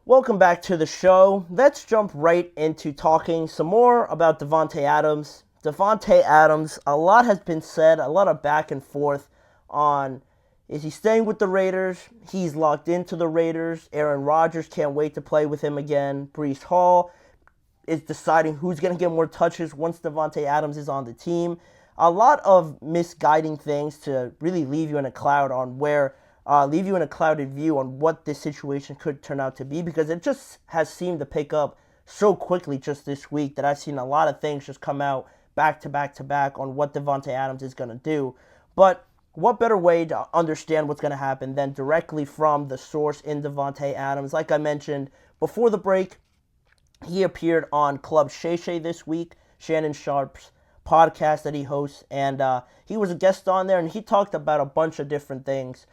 Welcome back to the show. Let's jump right into talking some more about Davante Adams. Davante Adams, a lot has been said, a lot of back and forth on is he staying with the Raiders? He's locked into the Raiders. Aaron Rodgers can't wait to play with him again. Breece Hall is deciding who's going to get more touches once Davante Adams is on the team. A lot of misguiding things to really leave you in a cloud on leave you in a clouded view on what this situation could turn out to be, because it just has seemed to pick up so quickly just this week that I've seen a lot of things just come out back to back to back on what Davante Adams is going to do. But what better way to understand what's going to happen than directly from the source in Davante Adams? Like I mentioned before the break, he appeared on Club Shay Shay this week, Shannon Sharp's podcast that he hosts, and he was a guest on there, and he talked about a bunch of different things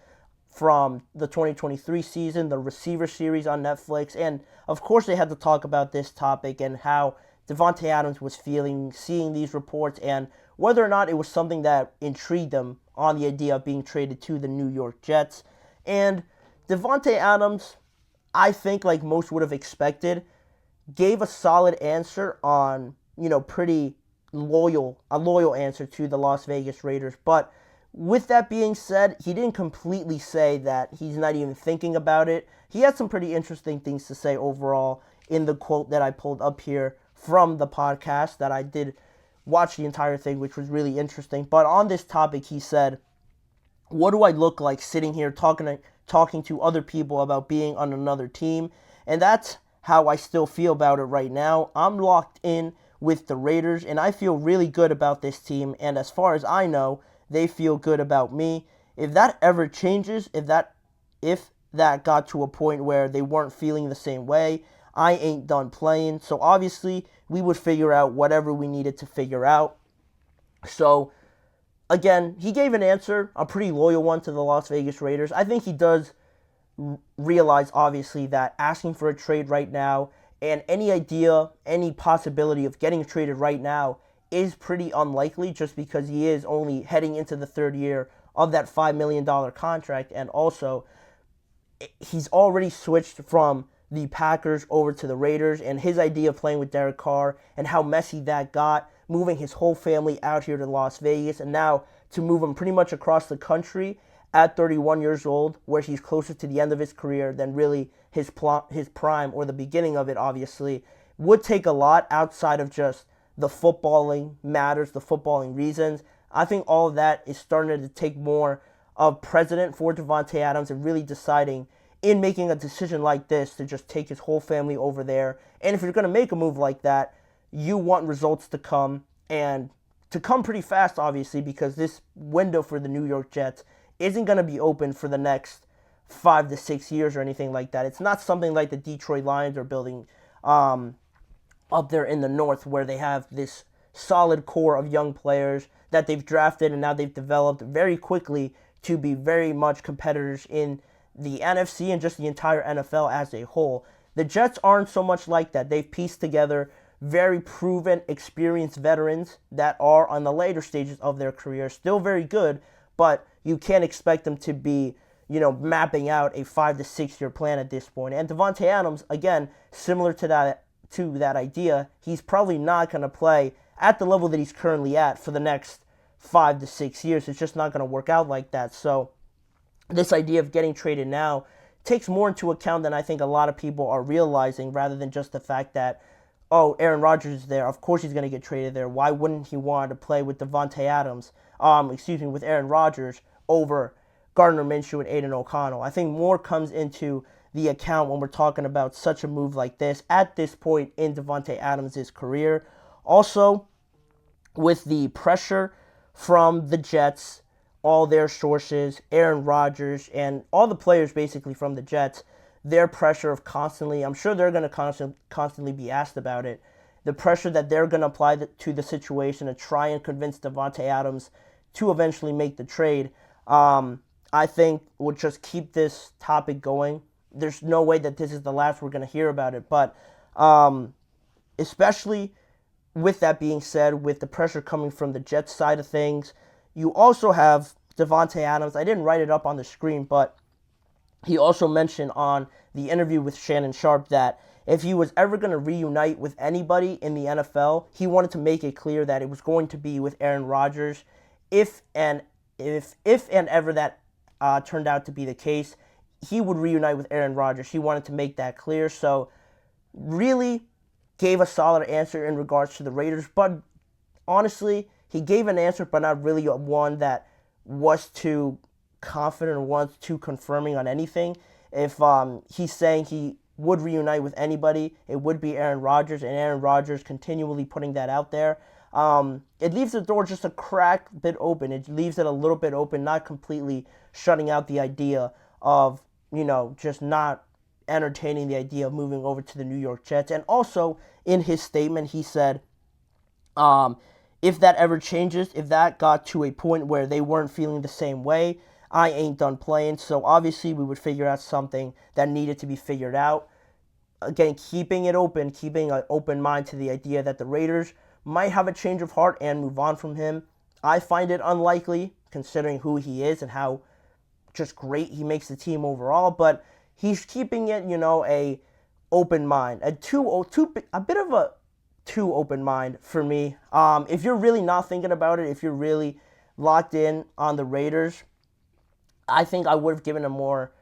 from the 2023 season, the receiver series on Netflix, and of course they had to talk about this topic and how Davante Adams was feeling seeing these reports and whether or not it was something that intrigued them on the idea of being traded to the New York Jets. And Davante Adams, I think like most would have expected, gave a solid answer on, pretty a loyal answer to the Las Vegas Raiders. But with that being said, he didn't completely say that he's not even thinking about it. He had some pretty interesting things to say overall in the quote that I pulled up here from the podcast that I did watch the entire thing, which was really interesting. But on this topic, he said, "What do I look like sitting here talking to other people about being on another team?" And that's how I still feel about it right now. I'm locked in with the Raiders, and I feel really good about this team. And as far as I know, they feel good about me. If that ever changes, if that got to a point where they weren't feeling the same way, I ain't done playing. So obviously, we would figure out whatever we needed to figure out. So again, he gave an answer, a pretty loyal one to the Las Vegas Raiders. I think he does realize, obviously, that asking for a trade right now and any possibility of getting traded right now is pretty unlikely, just because he is only heading into the third year of that $5 million contract. And also, he's already switched from the Packers over to the Raiders, and his idea of playing with Derek Carr and how messy that got, moving his whole family out here to Las Vegas, and now to move him pretty much across the country at 31 years old, where he's closer to the end of his career than really his prime or the beginning of it, obviously, would take a lot outside of just the footballing matters, the footballing reasons. I think all of that is starting to take more of precedent for Davante Adams and really deciding in making a decision like this to just take his whole family over there. And if you're going to make a move like that, you want results to come, and to come pretty fast, obviously, because this window for the New York Jets isn't going to be open for the next 5 to 6 years or anything like that. It's not something like the Detroit Lions are building up there in the north, where they have this solid core of young players that they've drafted and now they've developed very quickly to be very much competitors in the NFC and just the entire NFL as a whole. The Jets aren't so much like that. They've pieced together very proven, experienced veterans that are on the later stages of their career, still very good, but you can't expect them to be, mapping out a 5 to 6 year plan at this point. And Davante Adams, again, similar to that idea, he's probably not going to play at the level that he's currently at for the next 5 to 6 years. It's just not going to work out like that. So this idea of getting traded now takes more into account than I think a lot of people are realizing, rather than just the fact that, oh, Aaron Rodgers is there, of course he's going to get traded there. Why wouldn't he want to play with Davante Adams, with Aaron Rodgers over Gardner Minshew and Aiden O'Connell? I think more comes into the account when we're talking about such a move like this at this point in Davante Adams' career. Also, with the pressure from the Jets, all their sources, Aaron Rodgers, and all the players basically from the Jets, their pressure of constantly, I'm sure they're going to constantly be asked about it, the pressure that they're going to apply to the situation to try and convince Davante Adams to eventually make the trade, I think will just keep this topic going. There's no way that this is the last we're going to hear about it, but especially with that being said, with the pressure coming from the Jets side of things, you also have Davante Adams. I didn't write it up on the screen, but He also mentioned on the interview with Shannon Sharp that if he was ever going to reunite with anybody in the NFL, he wanted to make it clear that it was going to be with Aaron Rodgers. If and if and ever that turned out to be the case, he would reunite with Aaron Rodgers. He wanted to make that clear. So really gave a solid answer in regards to the Raiders, but honestly, he gave an answer, but not really one that was too confident or was too confirming on anything. If he's saying he would reunite with anybody, it would be Aaron Rodgers, and Aaron Rodgers continually putting that out there. It leaves the door just a crack bit open. It leaves it a little bit open, not completely shutting out the idea of, just not entertaining the idea of moving over to the New York Jets. And also, in his statement, he said, if that ever changes, if that got to a point where they weren't feeling the same way, I ain't done playing. So obviously we would figure out something that needed to be figured out. Again, keeping it open, keeping an open mind to the idea that the Raiders might have a change of heart and move on from him. I find it unlikely, considering who he is and how just great he makes the team overall, but he's keeping it, a open mind. A bit of a too open mind for me. If you're really not thinking about it, if you're really locked in on the Raiders, I think I would have given a more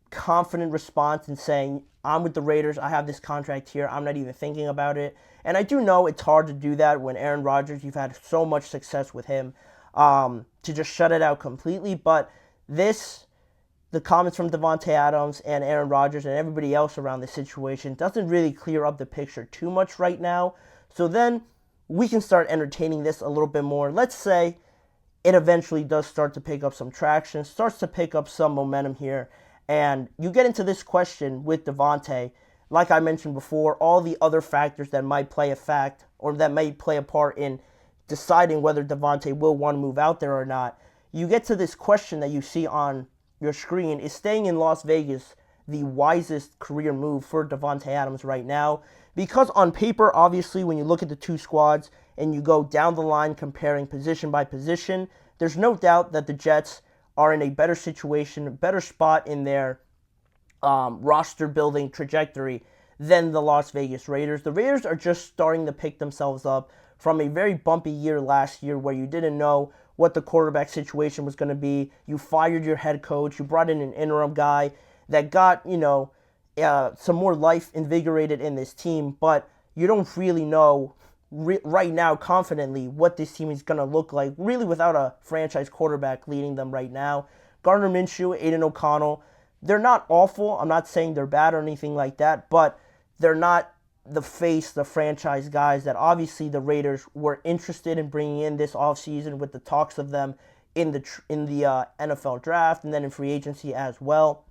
confident response in saying, I'm with the Raiders, I have this contract here, I'm not even thinking about it. And I do know it's hard to do that when Aaron Rodgers, you've had so much success with him, to just shut it out completely. But the comments from Davante Adams and Aaron Rodgers and everybody else around the situation doesn't really clear up the picture too much right now. So then we can start entertaining this a little bit more. Let's say it eventually does start to pick up some traction, starts to pick up some momentum here, and you get into this question with Davante. Like I mentioned before, all the other factors that might play a part in deciding whether Davante will want to move out there or not. You get to this question that you see on your screen: is staying in Las Vegas the wisest career move for Davante Adams right now? Because on paper, obviously, when you look at the two squads and you go down the line comparing position by position, there's no doubt that the Jets are in a better situation, a better spot in their roster building trajectory than the Las Vegas Raiders. The Raiders are just starting to pick themselves up from a very bumpy year last year where you didn't know what the quarterback situation was going to be. You fired your head coach. You brought in an interim guy that got, some more life invigorated in this team, but you don't really know right now confidently what this team is going to look like, really without a franchise quarterback leading them right now. Gardner Minshew, Aiden O'Connell, they're not awful. I'm not saying they're bad or anything like that, but they're not the franchise guys that obviously the Raiders were interested in bringing in this offseason with the talks of them in the NFL draft and then in free agency as well.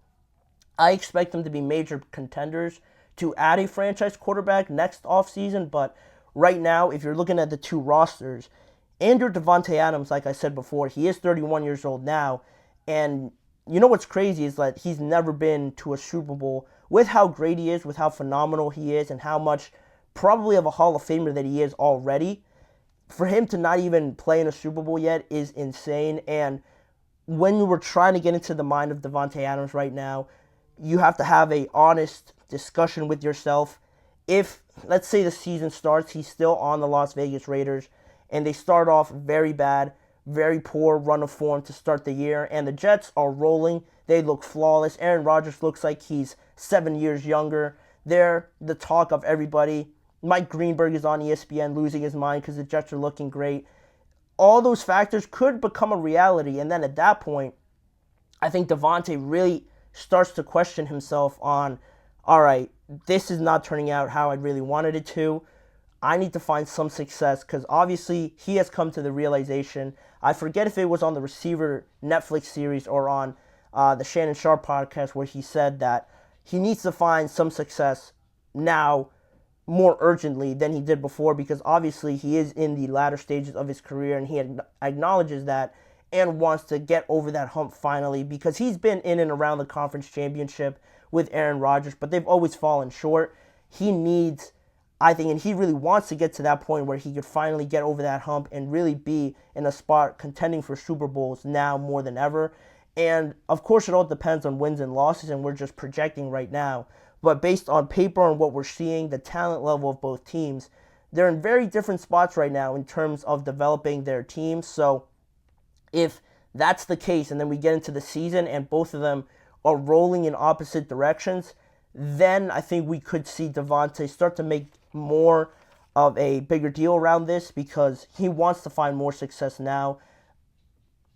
I expect them to be major contenders to add a franchise quarterback next offseason, but right now, if you're looking at the two rosters, and your Davante Adams, like I said before, he is 31 years old now, and you know what's crazy is that he's never been to a Super Bowl. With how great he is, with how phenomenal he is, and how much probably of a Hall of Famer that he is already, for him to not even play in a Super Bowl yet is insane. And when we're trying to get into the mind of Davante Adams right now, you have to have a honest discussion with yourself. If, let's say the season starts, he's still on the Las Vegas Raiders, and they start off very bad, very poor run of form to start the year, and the Jets are rolling. They look flawless. Aaron Rodgers looks like he's 7 years younger. They're the talk of everybody. Mike Greenberg is on ESPN losing his mind because the Jets are looking great. All those factors could become a reality, and then at that point, I think Davante really starts to question himself on, all right, this is not turning out how I really wanted it to. I need to find some success because obviously he has come to the realization. I forget if it was on the Receiver Netflix series or on the Shannon Sharp podcast where he said that he needs to find some success now more urgently than he did before because obviously he is in the latter stages of his career and he acknowledges that and wants to get over that hump finally because he's been in and around the conference championship with Aaron Rodgers, but they've always fallen short. He needs, I think, and he really wants to get to that point where he could finally get over that hump and really be in a spot contending for Super Bowls now more than ever. And of course, it all depends on wins and losses, and we're just projecting right now. But based on paper and what we're seeing, the talent level of both teams, they're in very different spots right now in terms of developing their teams. So if that's the case, and then we get into the season and both of them are rolling in opposite directions, then I think we could see Davante start to make more of a bigger deal around this because he wants to find more success now.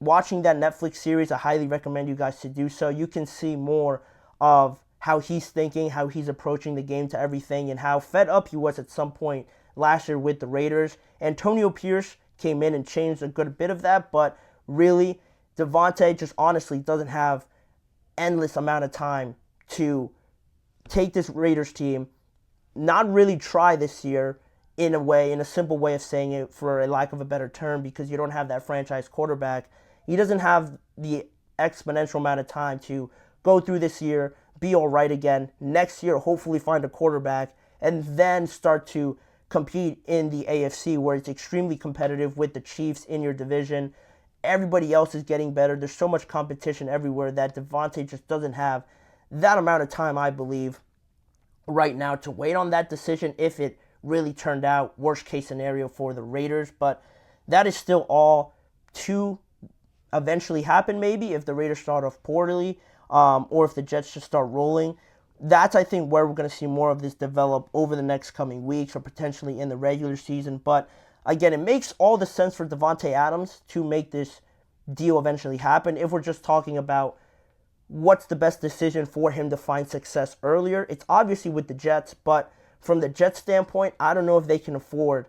Watching that Netflix series, I highly recommend you guys to do so. You can see more of how he's thinking, how he's approaching the game to everything, and how fed up he was at some point last year with the Raiders. Antonio Pierce came in and changed a good bit of that, but really, Davante just honestly doesn't have endless amount of time to take this Raiders team, not really try this year in a simple way of saying it for a lack of a better term, because you don't have that franchise quarterback. He doesn't have the exponential amount of time to go through this year, be all right again. Next year, hopefully find a quarterback, and then start to compete in the AFC, where it's extremely competitive with the Chiefs in your division. Everybody else is getting better. There's so much competition everywhere that Davante just doesn't have that amount of time, I believe, right now to wait on that decision if it really turned out worst case scenario for the Raiders. But that is still all to eventually happen, maybe, if the Raiders start off poorly, or if the Jets just start rolling. That's, I think, where we're going to see more of this develop over the next coming weeks or potentially in the regular season. But again, it makes all the sense for Davante Adams to make this deal eventually happen. If we're just talking about what's the best decision for him to find success earlier, it's obviously with the Jets, but from the Jets standpoint, I don't know if they can afford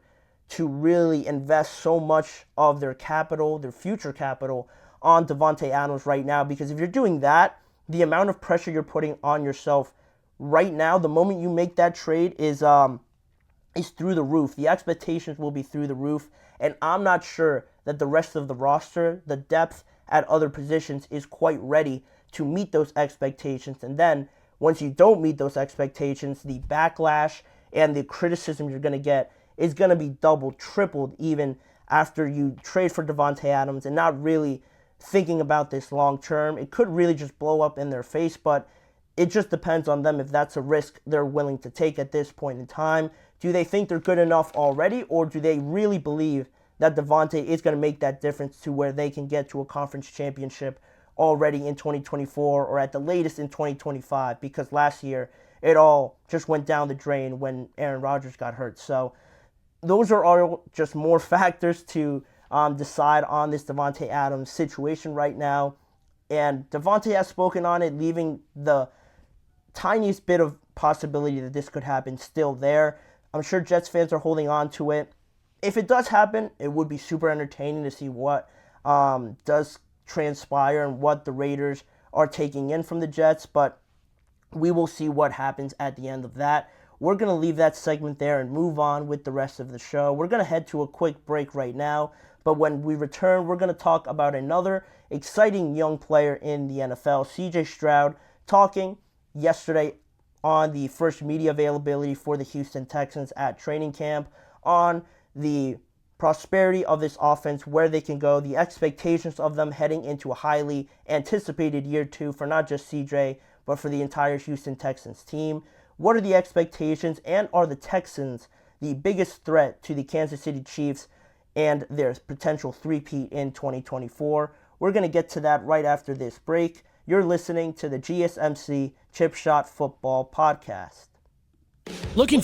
to really invest so much of their capital, their future capital, on Davante Adams right now, because if you're doing that, the amount of pressure you're putting on yourself right now, the moment you make that trade is through the roof. The expectations will be through the roof, and I'm not sure that the rest of the roster, the depth at other positions, is quite ready to meet those expectations. And then once you don't meet those expectations, the backlash and the criticism you're going to get is going to be doubled, tripled, even after you trade for Davante Adams and not really thinking about this long term. It could really just blow up in their face, but it just depends on them if that's a risk they're willing to take at this point in time. Do they think they're good enough already, or do they really believe that Davante is going to make that difference to where they can get to a conference championship already in 2024 or at the latest in 2025? Because last year it all just went down the drain when Aaron Rodgers got hurt. So those are all just more factors to decide on this Davante Adams situation right now. And Davante has spoken on it, leaving the tiniest bit of possibility that this could happen still there. I'm sure Jets fans are holding on to it. If it does happen, it would be super entertaining to see what does transpire and what the Raiders are taking in from the Jets, but we will see what happens at the end of that. We're going to leave that segment there and move on with the rest of the show. We're going to head to a quick break right now, but when we return, we're going to talk about another exciting young player in the NFL, CJ Stroud, talking yesterday on the first media availability for the Houston Texans at training camp on the prosperity of this offense, where they can go, the expectations of them heading into a highly anticipated year two for not just CJ, but for the entire Houston Texans team. What are the expectations, and are the Texans the biggest threat to the Kansas City Chiefs and their potential three-peat in 2024? We're going to get to that right after this break. You're listening to the GSMC Chip Shot Football Podcast. Looking